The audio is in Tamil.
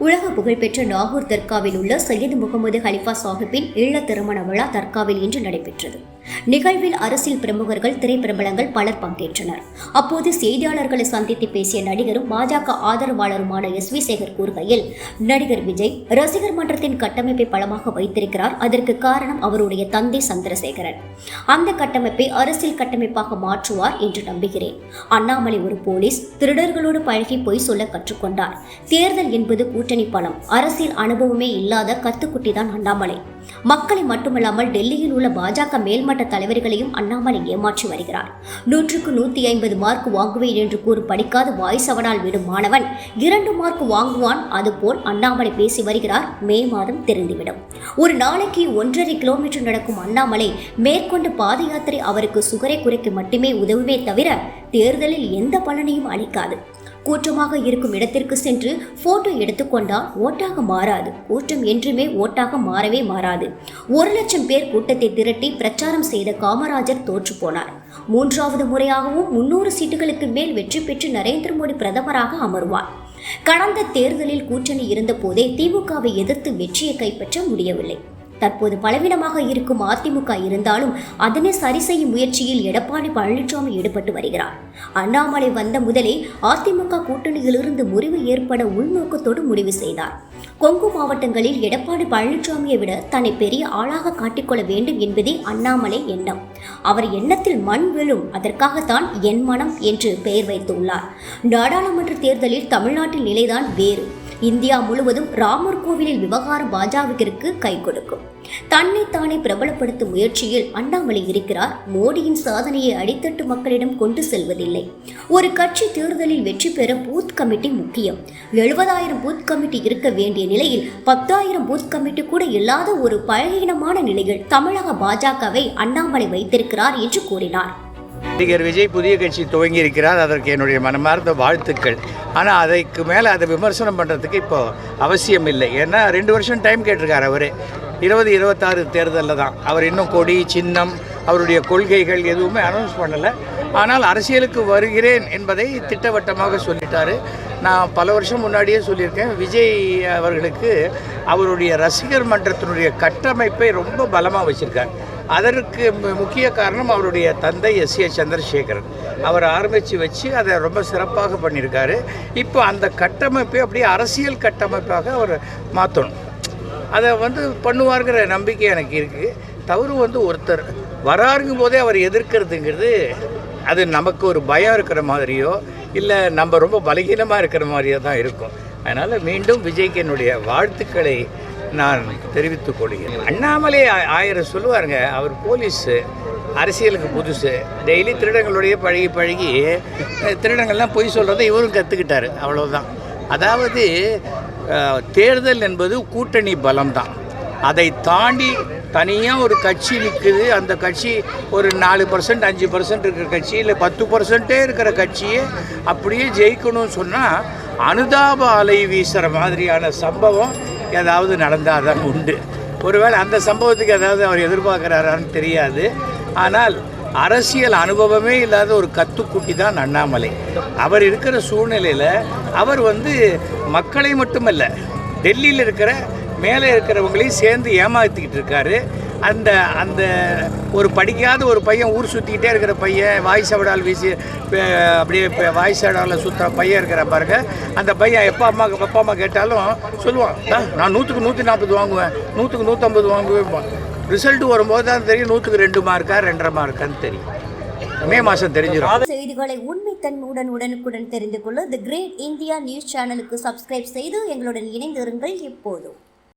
உலக புகழ்பெற்ற நாகூர் தர்காவில் உள்ள சையது முகமது ஹலிஃபா சாஹிப்பின் ஈழ திருமண விழா தர்காவில் இன்று நடைபெற்றது. நிகழ்வில் அரசியல் பிரமுகர்கள், திரைப்பிரபலங்கள் பலர் பங்கேற்றனர். அப்போது செய்தியாளர்களை சந்தித்து பேசிய நடிகரும் பாஜக ஆதரவாளருமான SV சேகர் கூறுகையில், நடிகர் விஜய் ரசிகர் மன்றத்தின் கட்டமைப்பை பலமாக வைத்திருக்கிறார். அதற்கு காரணம் அவருடைய தந்தை சந்திரசேகரன். அந்த கட்டமைப்பை அரசியல் கட்டமைப்பாக மாற்றுவார் என்று நம்புகிறேன். அண்ணாமலை ஒரு போலீஸ், திருடர்களோடு பழகி பொய் சொல்ல கற்றுக்கொண்டார். தேர்தல் என்பது கூட்டணி பலம். அரசியல் அனுபவமே இல்லாத கத்துக்குட்டி தான் அண்ணாமலை. மக்களை மட்டுமல்லாமல் டெல்லியில் உள்ள பாஜக மேல்மட்ட தலைவர்களையும் அண்ணாமலை ஏமாற்றி வருகிறார். 100க்கு 150 மார்க் வாங்குவேன் என்று கூறு படிக்காத வாய் சவடால் விடும் மாணவன் 2 மார்க் வாங்குவான். அதுபோல் அண்ணாமலை பேசி வருகிறார். மே மாதம் தெரிந்துவிடும். ஒரு நாளைக்கு 1.5 கிலோமீட்டர் நடக்கும் அண்ணாமலை மேற்கொண்ட பாத யாத்திரை அவருக்கு சுகரை குறைக்க மட்டுமே உதவுமே தவிர தேர்தலில் எந்த பலனையும் அளிக்காது. கூட்டமாக இருக்கும் இடத்திற்கு சென்று போட்டோ எடுத்துக்கொண்டால் ஓட்டாக மாறாது. கூட்டம் என்றுமே ஓட்டாக மாறவே மாறாது. 1,00,000 பேர் கூட்டத்தை திரட்டி பிரச்சாரம் செய்த காமராஜர் தோற்று போனார். 3வது முறையாகவும் 300 சீட்டுகளுக்கு மேல் வெற்றி பெற்று நரேந்திர மோடி பிரதமராக அமர்வார். கடந்த தேர்தலில் கூட்டணி இருந்த போதே திமுகவை எதிர்த்து வெற்றியை கைப்பற்ற முடியவில்லை. தற்போது பலவீனமாக இருக்கும் அதிமுக இருந்தாலும் அதனை சரி செய்யும் முயற்சியில் எடப்பாடி பழனிசாமி ஈடுபட்டு வருகிறார். அண்ணாமலை வந்த முதலே அதிமுக கூட்டணியிலிருந்து முறிவு ஏற்பட உள்நோக்கத்தோடு முடிவு செய்தார். கொங்கு மாவட்டங்களில் எடப்பாடி பழனிசாமியை விட தன்னை பெரிய ஆளாக காட்டிக்கொள்ள வேண்டும் என்பதே அண்ணாமலை எண்ணம். அவர் எண்ணத்தில் மண் விழும். அதற்காகத்தான் என் மனம் என்று பெயர் வைத்துள்ளார். நாடாளுமன்ற தேர்தலில் தமிழ்நாட்டின் நிலைதான் வேறு. இந்தியா முழுவதும் ராமர் கோவிலில் விவகாரம் பாஜகவிற்கு கை கொடுக்கும். தன்னைத்தானே பிரபலப்படுத்தும் முயற்சியில் அண்ணாமலை இருக்கிறார். மோடியின் சாதனையை அடித்தட்டு மக்களிடம் கொண்டு செல்வதில்லை. ஒரு கட்சி தேர்தலில் வெற்றி பெற பூத் கமிட்டி முக்கியம். 70,000 பூத் கமிட்டி இருக்க வேண்டிய நிலையில் 10,000 பூத் கமிட்டி கூட இல்லாத ஒரு பலகீனமான நிலையில் தமிழக பாஜகவை அண்ணாமலை வைத்திருக்கிறார் என்று கூறினார். நடிகர் விஜய் புதிய கட்சி துவங்கி இருக்கிறார். அதற்கு என்னுடைய மனமார்ந்த வாழ்த்துக்கள். ஆனால் அதுக்கு மேலே அதை விமர்சனம் பண்ணுறதுக்கு இப்போ அவசியம் இல்லை. ஏன்னா 2 வருஷம் டைம் கேட்டிருக்கார். அவர் 2026 தேர்தலில் தான். அவர் இன்னும் கொடி, சின்னம், அவருடைய கொள்கைகள் எதுவுமே அனௌன்ஸ் பண்ணலை. ஆனால் அரசியலுக்கு வருகிறேன் என்பதை திட்டவட்டமாக சொல்லிட்டார். நான் பல வருஷம் முன்னாடியே சொல்லியிருக்கேன், விஜய் அவர்களுக்கு அவருடைய ரசிகர் மன்றத்தினுடைய கட்டமைப்பை ரொம்ப பலமாக வச்சுருக்கார். அதற்கு முக்கிய காரணம் அவருடைய தந்தை S.A. சந்திரசேகரன். அவர் ஆரம்பித்து வச்சு அதை ரொம்ப சிறப்பாக பண்ணியிருக்காரு. இப்போ அந்த கட்டமைப்பை அப்படியே அரசியல் கட்டமைப்பாக அவர் மாற்றணும். அதை பண்ணுவார்கிற நம்பிக்கை எனக்கு இருக்குது. தவறு ஒருத்தர் வராருங்கும் போதே அவர் எதிர்க்கிறதுங்கிறது அது நமக்கு ஒரு பயம் இருக்கிற மாதிரியோ இல்லை நம்ம ரொம்ப பலகீனமாக இருக்கிற மாதிரியோ தான் இருக்கும். அதனால் மீண்டும் விஜய்க்கு என்னுடைய வாழ்த்துக்களை நான் தெரிவித்துக் கொள்கிறேன். அண்ணாமலை 1000 சொல்லுவாருங்க. அவர் போலீஸு, அரசியலுக்கு புதுசு. டெய்லி திருடங்களுடைய பழகி திருடங்கள்லாம் பொய் சொல்கிறத இவரும் கற்றுக்கிட்டார். அவ்வளோதான். அதாவது தேர்தல் என்பது கூட்டணி பலம்தான். அதை தாண்டி தனியாக ஒரு கட்சி நிற்குது. அந்த கட்சி ஒரு 4%, 5% இருக்கிற கட்சி, இல்லை 10% இருக்கிற கட்சியே அப்படியே ஜெயிக்கணும்னு சொன்னால் அனுதாப அலை வீசுகிற மாதிரியான சம்பவம் ஏதாவது நடந்தால் தான் உண்டு. ஒருவேளை அந்த சம்பவத்துக்கு ஏதாவது அவர் எதிர்பார்க்குறாரான்னு தெரியாது. ஆனால் அரசியல் அனுபவமே இல்லாத ஒரு கத்துக்குட்டி தான் அண்ணாமலை. அவர் இருக்கிற சூழ்நிலையில் அவர் மக்களை மட்டுமல்ல, டெல்லியில் இருக்கிற மேலே இருக்கிறவங்களையும் சேர்ந்து ஏமாற்றிக்கிட்டு இருக்காரு. அந்த அந்த ஒரு படிக்காத ஒரு பையன், ஊர் சுற்றிக்கிட்டே இருக்கிற பையன், வாய் சவடால் வீசி அப்படியே வாய் சவடால் சுற்றுற பையன் இருக்கிற பாருங்க. அந்த பையன் அப்பா அம்மா கேட்டாலும் சொல்லுவான், நான் 100க்கு 140 வாங்குவேன், 100க்கு 150 வாங்குவேன். ரிசல்ட் வரும்போது தான் தெரியும் 100க்கு 2 மார்க்கா 2.5 மார்க்கான்னு தெரியும். மே மாதம் தெரிஞ்சிடும். செய்திகளை உண்மைத்தன்மையுடன் உடனுக்குடன் தெரிந்து கொள்ள தி கிரேட் இந்தியா நியூஸ் சேனலுக்கு சப்ஸ்கிரைப் செய்து எங்களுடன் இணைந்திருங்கள் எப்போதும்.